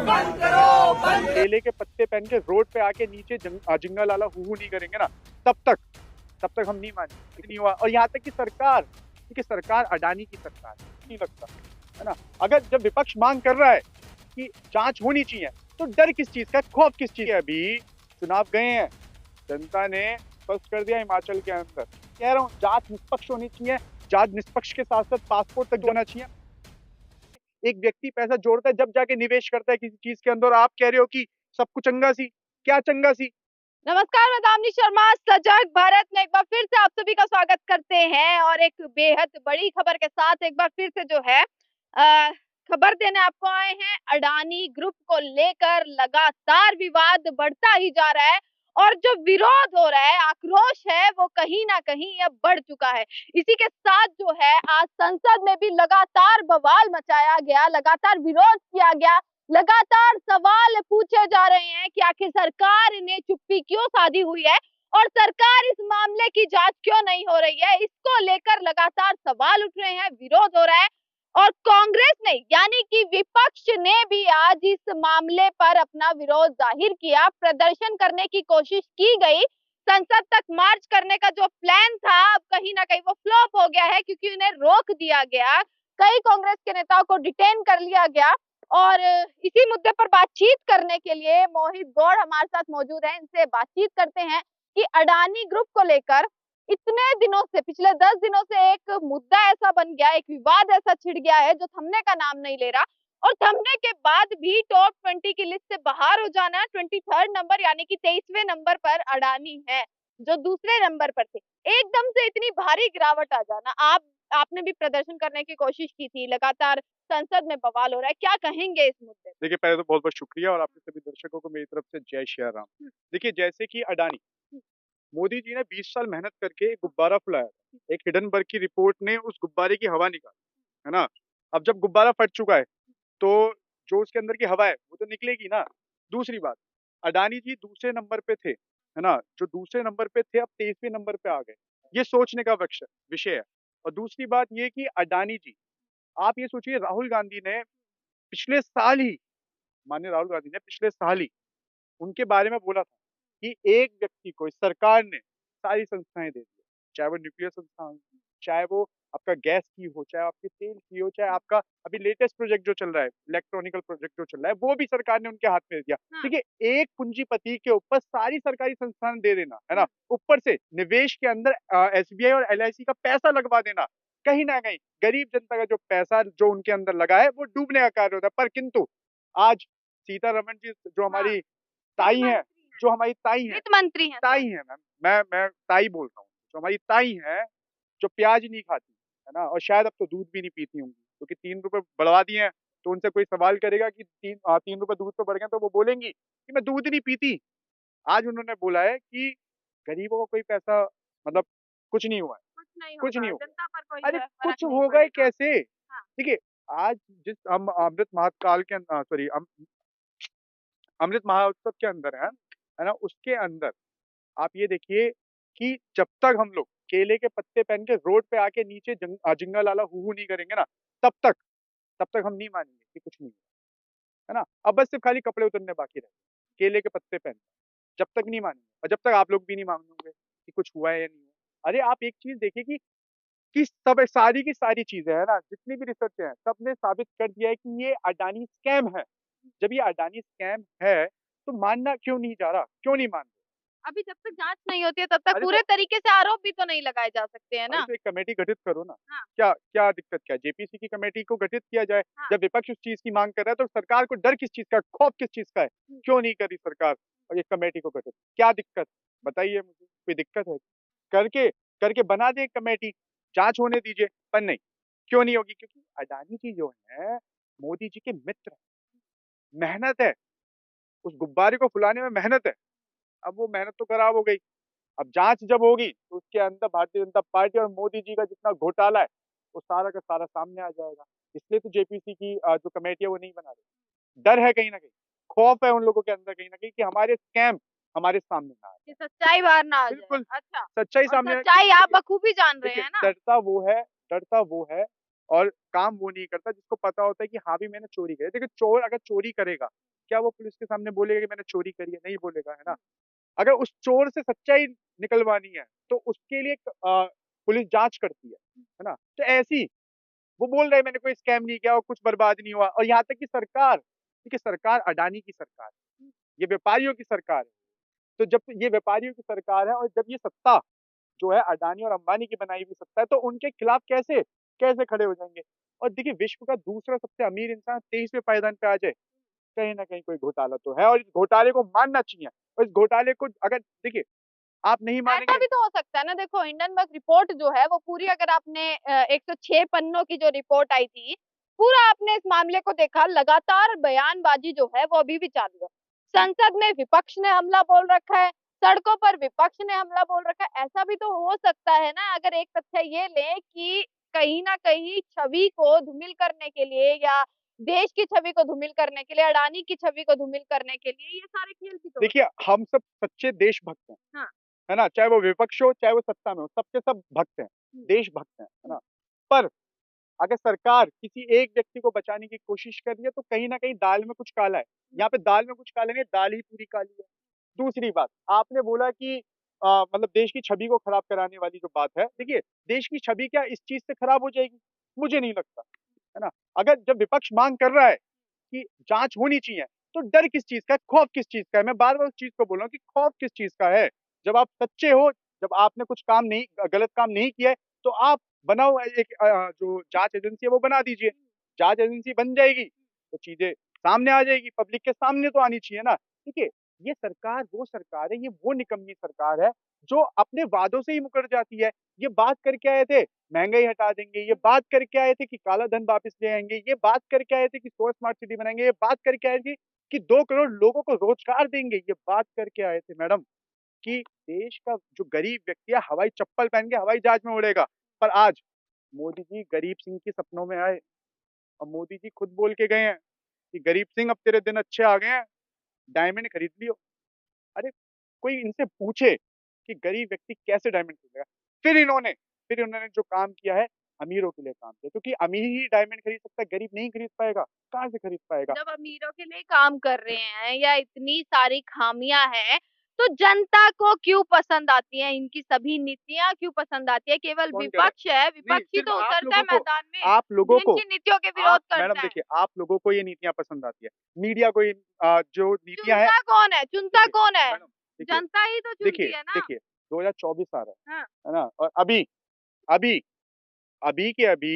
बंद करो, बंद। केले के पत्ते पहन के रोड पे आके नीचे जिंगा लाला हू नहीं करेंगे ना, तब तक हम नहीं मानेंगे। नहीं हुआ। और यहाँ तक कि सरकार, क्योंकि सरकार अडानी की सरकार नहीं लगता है ना। अगर जब विपक्ष मांग कर रहा है कि जांच होनी चाहिए, तो डर किस चीज का, खौफ किस चीज का? अभी चुनाव गए हैं, जनता ने स्पष्ट कर दिया हिमाचल के अंदर, कह रहा हूँ जांच निष्पक्ष होनी चाहिए। जांच निष्पक्ष के साथ साथ पासपोर्ट तक जाना चाहिए। एक व्यक्ति पैसा जोड़ता है जब जाके निवेश करता है किसी चीज के अंदर, आप कह रहे हो कि सब कुछ चंगा सी, क्या चंगा सी? नमस्कार, मैं दामिनी शर्मा। सजग भारत में एक बार फिर से आप सभी का स्वागत करते हैं और एक बेहद बड़ी खबर के साथ एक बार फिर से जो है खबर देने आपको आए हैं। अडानी ग्रुप को लेकर लगातार विवाद बढ़ता ही जा रहा है और जो विरोध हो रहा है, आक्रोश है, वो कहीं ना कहीं अब बढ़ चुका है। इसी के साथ जो है आज संसद में भी लगातार बवाल मचाया गया, लगातार विरोध किया गया, लगातार सवाल पूछे जा रहे हैं कि आखिर सरकार ने चुप्पी क्यों साधी हुई है और सरकार इस मामले की जांच क्यों नहीं हो रही है। इसको लेकर लगातार सवाल उठ रहे हैं, विरोध हो रहा है और कांग्रेस ने यानी कि विपक्ष ने भी आज इस मामले पर अपना विरोध जाहिर किया। प्रदर्शन करने की कोशिश की गई, संसद तक मार्च करने का जो प्लान था अब कहीं ना कहीं वो फ्लॉप हो गया है क्योंकि उन्हें रोक दिया गया। कई कांग्रेस के नेताओं को डिटेन कर लिया गया और इसी मुद्दे पर बातचीत करने के लिए मोहित गौड़ हमारे साथ मौजूद हैं। इनसे बातचीत करते हैं कि अडानी ग्रुप को लेकर इतने दिनों से, पिछले 10 दिनों से एक मुद्दा ऐसा बन गया, एक विवाद ऐसा छिड़ गया है जो थमने का नाम नहीं ले रहा और थमने के बाद भी टॉप 20 की लिस्ट से बाहर हो जाना। 23rd नंबर यानी कि 23वें नंबर पर अडानी है जो दूसरे नंबर पर थे। एकदम से इतनी भारी गिरावट आ जाना। आपने भी प्रदर्शन करने की कोशिश की थी, लगातार संसद में बवाल हो रहा है, क्या कहेंगे इस मुद्दे पे? देखिए, पहले तो बहुत बहुत शुक्रिया और आपके सभी दर्शकों को मेरी तरफ से जय श्री राम। देखिए, जैसे कि अडानी, मोदी जी ने 20 साल मेहनत करके एक गुब्बारा फुलाया, एक हिडनबर्ग की रिपोर्ट ने उस गुब्बारे की हवा निकाली, है ना। अब जब गुब्बारा फट चुका है, तो जो उसके अंदर की हवा है वो तो निकलेगी ना। दूसरी बात, अडानी जी दूसरे नंबर पे थे, है ना, जो दूसरे नंबर पे थे अब 23वें नंबर पे आ गए। ये सोचने का विषय है। और दूसरी बात ये कि अडानी जी, आप ये सोचिए, राहुल गांधी ने पिछले साल ही, माननीय राहुल गांधी ने पिछले साल ही उनके बारे में बोला था कि एक व्यक्ति को इस सरकार ने सारी संस्थाएं दे दी, चाहे वो न्यूक्लियर संस्थान, चाहे वो आपका गैस की हो, चाहे आपके तेल की हो, चाहे आपका अभी लेटेस्ट प्रोजेक्ट जो चल रहा है, इलेक्ट्रॉनिकल प्रोजेक्ट जो चल रहा है, वो भी सरकार ने उनके हाथ में दे दिया। हाँ। देखिए, एक पूंजीपति के ऊपर सारी सरकारी संस्थान दे देना, है ना, ऊपर से निवेश के अंदर एसबीआई और एलआईसी का पैसा लगवा देना, कहीं ना कहीं गरीब जनता का जो पैसा जो उनके अंदर लगा है वो डूबने का कार्य होता है। पर किंतु आज सीतारमण जी जो हमारी ताई है, जो हमारी ताई है, वित्त मंत्री हैं ताई है मैम, मैं ताई बोल रहा हूँ, जो हमारी ताई है, जो प्याज नहीं खाती, है ना, और शायद अब तो दूध भी नहीं पीती होंगी क्योंकि 3 रुपए बढ़वा दिए हैं। तो उनसे कोई सवाल करेगा कि 3 रुपए दूध तो बढ़ गए, तो वो बोलेंगी कि मैं दूध नहीं पीती। आज उन्होंने बोला है कि गरीबों को कोई पैसा, मतलब कुछ नहीं हुआ है, कुछ नहीं कुछ होगा, नहीं हुआ। जनता पर कोई अरे फर्क कुछ नहीं होगा ही पड़ेगा। कैसे? हाँ। देखिए, आज जिस हम अमृत महकाल के सॉरी अमृत महोत्सव के अंदर है ना, उसके अंदर आप ये देखिए कि जब तक हम लोग केले के पत्ते पहन के रोड पे आके नीचे जिंगा लाला हू नहीं करेंगे ना, तब तक हम नहीं मानेंगे कि कुछ नहीं हुआ, है ना। अब बस सिर्फ खाली कपड़े उतरने बाकी रहे, केले के पत्ते पहन, जब तक नहीं मानेंगे और जब तक आप लोग भी नहीं मानोगे कि कुछ हुआ है या नहीं हुआ। अरे आप एक चीज देखिए कि सब सारी की सारी चीजें है ना, जितनी भी रिसर्च है, सबने साबित कर दिया है कि ये अडानी स्कैम है। जब ये अडानी स्कैम है, तो मानना क्यों नहीं जा रहा, क्यों नहीं मान रहे? अभी जब तक जांच नहीं होती है तब तक अरे पूरे तो तरीके से आरोप भी तो नहीं लगाए जा सकते हैं अरे ना। तो एक कमेटी गठित करो ना। हाँ। क्या क्या दिक्कत क्या है? जेपीसी की कमेटी को गठित किया जाए। हाँ। जब विपक्ष उस चीज की मांग कर रहा है, तो सरकार को डर किस चीज का, खौफ किस चीज का है? क्यों नहीं करी सरकार और ये कमेटी को गठित? क्या दिक्कत, बताइए मुझे, कोई दिक्कत है? करके करके बना दे कमेटी, जांच होने दीजिए। पर नहीं, क्यों नहीं होगी? क्योंकि अडानी जी जो है मोदी जी के मित्र हैं। मेहनत है, उस गुब्बारे को फुलाने में मेहनत है। अब वो मेहनत तो खराब हो गई। अब जांच जब होगी तो उसके अंदर भारतीय जनता पार्टी और मोदी जी का जितना घोटाला है वो सारा का सारा सामने आ जाएगा। इसलिए तो जेपीसी की जो कमेटी है वो नहीं बना रही। डर है कहीं ना कहीं, खौफ है उन लोगों के अंदर कहीं ना कहीं कि हमारे स्कैम हमारे सामने ना आ कि जाए। सच्चाई बाहर ना आ जाए। बिल्कुल अच्छा। सच्चाई और सामने सच्चाई आप देखिए, बखूबी जान रहे देखिए हैं ना। डरता वो है और काम वो नहीं करता जिसको पता होता है कि हाँ भी मैंने चोरी करी। देखिए चोर अगर चोरी करेगा, क्या वो पुलिस के सामने बोलेगा कि मैंने चोरी करी है? नहीं बोलेगा, है ना? अगर उस चोर से सच्चाई निकलवानी है, तो उसके लिए पुलिस जाँच करती है ना? तो ऐसे ही वो बोल रहे हैं मैंने कोई स्कैम नहीं किया और कुछ बर्बाद नहीं हुआ और यहाँ तक कि सरकार, देखिए सरकार अडानी की सरकार है, ये व्यापारियों की सरकार है। तो जब ये व्यापारियों की सरकार है और जब ये सत्ता जो है अडानी और अंबानी की बनाई हुई सत्ता है, तो उनके खिलाफ कैसे कैसे खड़े हो जाएँगे? और देखिए विश्व का दूसरा सबसे अमीर इंसान 23वें पायदान पे आ जाए, कहीं न कहीं कोई घोटाला तो है और इस घोटाले को मानना चाहिए और इस घोटाले को अगर देखिए आप नहीं ऐसा मानेंगे। भी तो हो सकता है ना, देखो हिंडनबर्ग रिपोर्ट जो है वो पूरी, अगर आपने 106 पन्नों की जो रिपोर्ट आई थी, पूरा आपने इस मामले को देखा, लगातार बयानबाजी जो है वो अभी भी चालू है। संसद में विपक्ष ने हमला बोल रखा है, सड़कों पर विपक्ष ने हमला बोल रखा है। ऐसा भी तो हो सकता है ना, अगर एक तथ्य ये लें कि कहीं ना कहीं छवि को धूमिल करने के लिए या देश की छवि को धूमिल करने के लिए, अडानी की छवि को धूमिल करने के लिए ये सारे खेल भी तो देखिए हम सब सच्चे देशभक्त हैं, हाँ। है ना? चाहे वो विपक्ष हो, चाहे वो सत्ता में हो, सबके सब भक्त हैं, हम्म, देशभक्त हैं, है हम्म, ना? पर अगर सरकार किसी एक व्यक्ति को बचाने की कोशिश कर रही है, तो कहीं न कहीं दाल में कुछ काला है। यहाँ पे दाल में कुछ काला नहीं है, दाल ही पूरी काली है। दूसरी बात, आपने बोला कि मतलब देश की छवि को खराब कराने वाली जो बात है, देखिए देश की छवि क्या इस चीज़ से खराब हो जाएगी? मुझे नहीं लगता, है ना? अगर जब विपक्ष माँग कर रहा है कि जाँच होनी चाहिए, तो डर किस चीज़ का है? खौफ किस चीज़ का है? मैं बार-बार उस चीज़ को बोल रहा हूँ कि खौफ किस चीज़ का है? जब आप सच्चे हो, जब आपने कुछ काम नहीं गलत काम नहीं किया है, तो आप बनाओ एक जो जाँच एजेंसी है वो बना दीजिए। जाँच एजेंसी बन जाएगी, तो चीज़ें सामने आ जाएगी, पब्लिक के सामने तो आनी चाहिए ना। देखिए, ये सरकार वो सरकार है, ये वो निकम्मी सरकार है, जो अपने वादों से ही मुकर जाती है। ये बात करके आए थे, महँगाई हटा देंगे, ये बात करके आए थे कि काला धन वापस ले आएँगे, ये बात करके आए थे कि 100 स्मार्ट सिटी बनाएँगे, ये बात करके आए थे कि 2 करोड़ लोगों को रोज़गार देंगे, ये बात करके आए थे मैडम कि देश का जो गरीब व्यक्ति है हवाई चप्पल पहन के हवाई जहाज में उड़ेगा। पर आज मोदी जी गरीब सिंह के सपनों में आए और मोदी जी खुद बोल के गए हैं कि गरीब सिंह अब तेरे दिन अच्छे आ गए हैं, डायमंड खरीद लियो। अरे कोई इनसे पूछे कि गरीब व्यक्ति कैसे डायमंड खरीदेगा? फिर इन्होंने जो काम किया है अमीरों के लिए काम किया क्योंकि अमीर ही डायमंड खरीद सकता है, गरीब नहीं खरीद पाएगा, कहाँ से खरीद पाएगा? जब अमीरों के लिए काम कर रहे हैं या इतनी सारी खामियां हैं, तो जनता को क्यों पसंद आती है? इनकी सभी नीतियां क्यों पसंद आती है? केवल कौन कह रहा विपक्ष है, है? नहीं, विपक्ष ही सिर्फ तो उतरता है मैदान में, आप लोगों जो को इनकी नीतियों के आप विरोध मैडम करता है। देखिए, आप लोगों को ये नीतियाँ पसंद आती है। मीडिया को ये जो नीतियाँ हैं चुनता कौन है? चुनता देखिए, कौन है? मैडम देखिए जनता ही तो देखिए चुनती है ना। देखिए 2024 आ रहा हाँ। है ना? और अभी अभी अभी के अभी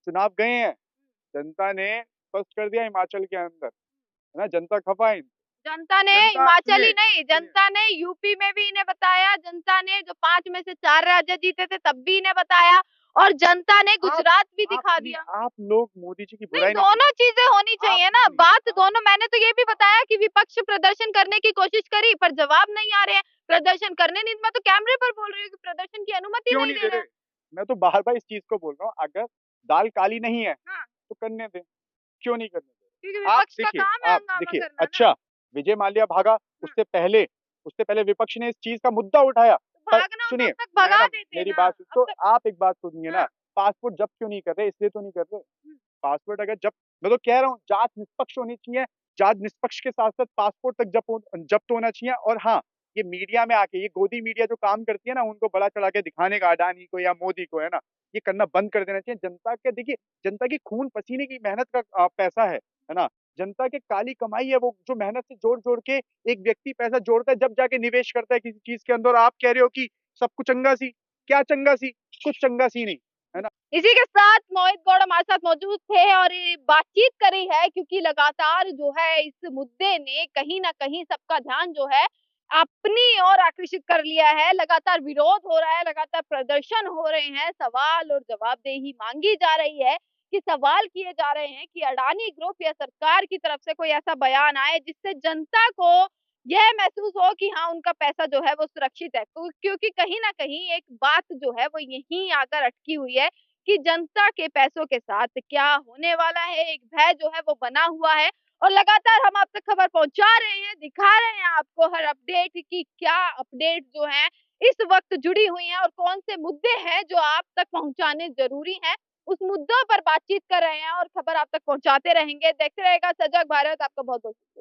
चुनाव गए हैं, जनता ने स्पष्ट कर दिया हिमाचल के अंदर, है ना? जनता खफा है इनसे। जनता ने जनता हिमाचल ही सुनिए, नहीं, सुनिए जनता ने यूपी में भी इन्हें बताया, जनता ने जो 5 में से 4 राज्य जीते थे तब भी इन्हें बताया, और जनता ने आप गुजरात भी आप दिखा सुनिए, दिया। आप लोग मोदी जी की नहीं, बुराई नहीं सुन दोनों सकते। चीजें होनी आप चाहिए ना, नहीं, नहीं, बात आप दोनों। मैंने तो ये भी बताया कि विपक्ष प्रदर्शन करने की कोशिश करी पर जवाब नहीं आ रहे हैं, प्रदर्शन करने नहीं, मैं तो कैमरे पर बोल रही हूँ कि प्रदर्शन की अनुमति क्यों नहीं नहीं दे दे रहे रहे? हैं। मैं तो बार-बार इस चीज़ को बोल रहा हूँ, अगर दाल काली नहीं है, हाँ, तो करने दें, क्यों नहीं करने दे क्योंकि रहे? विपक्ष का काम है आप हंगामा देखिए करना ना। अच्छा, विजय माल्या भागा, हाँ, उससे पहले विपक्ष ने इस चीज़ का मुद्दा उठाया। तो पर भागना हो तो अब सुनिए, तक भगा मैडम देते मेरी ना, बात अब तो तक। आप एक बात सुनिए ना, हाँ। पासपोर्ट जब्त क्यों नहीं कर रहे? इसलिए तो नहीं कर रहे। हम्म, पासपोर्ट अगर जब्त मैं तो कह रहा हूँ जाँच निष्पक्ष होनी चाहिए, जाँच निष्पक्ष के साथ-साथ पासपोर्ट तक जब्त होना चाहिए और हाँ, ये मीडिया में आके ये गोदी मीडिया जो काम करती है ना, उनको बड़ा चढ़ा के दिखाने का अडानी को या मोदी को, है ना? ये करना बंद कर देना चाहिए। जनता के देखिए, जनता की खून पसीने की मेहनत का पैसा है ना? जनता की काली कमाई है, वो जो मेहनत से जोड़-जोड़ के एक व्यक्ति पैसा जोड़ता है, जब जाके निवेश करता है किसी चीज़ के अंदर और आप कह रहे हो कि सब कुछ चंगा-सी, क्या चंगा-सी? कुछ चंगा-सी नहीं, है ना? इसी के साथ मोहित गौड़ हमारे साथ मौजूद थे और ये बातचीत करी है, क्योंकि लगातार जो है इस मुद्दे ने कहीं ना कहीं सबका ध्यान जो है अपनी ओर आकर्षित कर लिया है। लगातार विरोध हो रहा है, लगातार प्रदर्शन हो रहे हैं, सवाल और जवाबदेही मांगी जा रही है, कि सवाल किए जा रहे हैं कि अडानी ग्रुप या सरकार की तरफ से कोई ऐसा बयान आए जिससे जनता को यह महसूस हो कि हाँ, उनका पैसा जो है वो सुरक्षित है। क्योंकि कहीं ना कहीं एक बात जो है वो यहीं आकर अटकी हुई है कि जनता के पैसों के साथ क्या होने वाला है, एक भय जो है वो बना हुआ है। और लगातार हम आप तक खबर पहुंचा रहे हैं, दिखा रहे हैं आपको हर अपडेट की क्या अपडेट जो है इस वक्त जुड़ी हुई हैं और कौन से मुद्दे हैं जो आप तक पहुंचाने जरूरी हैं। उस मुद्दों पर बातचीत कर रहे हैं और खबर आप तक पहुंचाते रहेंगे। देखते रहेगा सजग भारत। आपका बहुत बहुत शुक्रिया।